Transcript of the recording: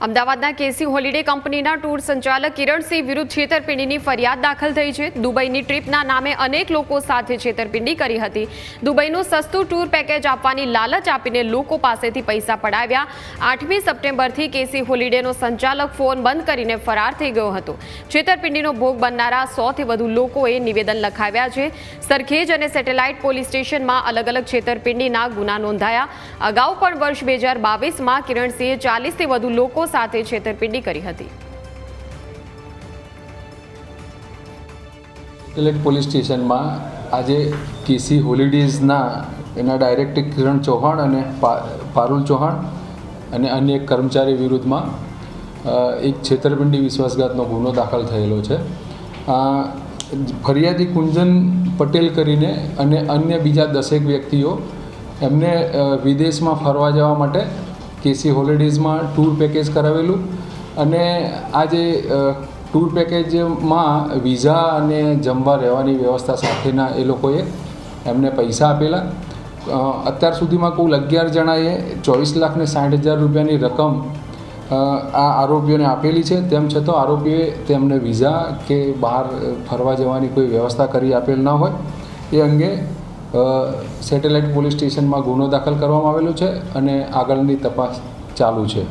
અમદાવાદના કેસી હોલિડે કંપનીના ટૂર સંચાલક કિરણસિંહ વિરુદ્ધ છેતરપિંડીની ફરિયાદ દાખલ થઈ છે। દુબઈની ટ્રીપના નામે અનેક લોકો સાથે છેતરપિંડી કરી હતી। દુબઈનું સસ્તું ટૂર પેકેજ આપવાની લાલચ આપીને લોકો પાસેથી પૈસા પડાવ્યા। 8મી સપ્ટેમ્બરથી કેસી હોલિડેનો સંચાલક ફોન બંધ કરીને ફરાર થઈ ગયો હતો। છેતરપિંડીનો ભોગ બનનારા 100થી વધુ લોકોએ નિવેદન લખાવ્યા છે। સરખેજ અને સેટેલાઇટ પોલીસ સ્ટેશનમાં અલગ અલગ છેતરપિંડીના ગુના નોંધાયા। અગાઉ પણ વર્ષ 2022માં કિરણસિંહે 40થી વધુ લોકો સાથે છેતરપિંડી કરી હતી। સેટેલાઇટ પોલીસ સ્ટેશનમાં આજે કેસી હોલિડેઝના એના ડાયરેક્ટર કિરણ ચૌહાણ અને પારુલ ચૌહાણ અને અન્ય એક કર્મચારી વિરુદ્ધમાં એક છેતરપિંડી વિશ્વાસઘાતનો ગુનો દાખલ થયેલો છે। ફરિયાદી કુંજન પટેલ કરીને અને અન્ય બીજા 10 વ્યક્તિઓ એમને વિદેશમાં ફરવા જવા માટે કેસી હોલિડેઝમાં ટૂર પેકેજ કરાવેલું અને આ જે ટૂર પેકેજમાં વિઝા અને જમવા રહેવાની વ્યવસ્થા સાથેના એ લોકોએ એમને પૈસા આપેલા। અત્યાર સુધીમાં કુલ 11 જણાએ 24,60,000 રૂપિયાની રકમ આ આરોપીઓને આપેલી છે। તેમ છતાં આરોપીઓએ તેમને વિઝા કે બહાર ફરવા જવાની કોઈ વ્યવસ્થા કરી આપેલ ન હોય એ અંગે સેટેલાઇટ પોલીસ સ્ટેશનમાં ગુનો દાખલ કરવામાં આવેલો છે અને આગળની તપાસ ચાલુ છે।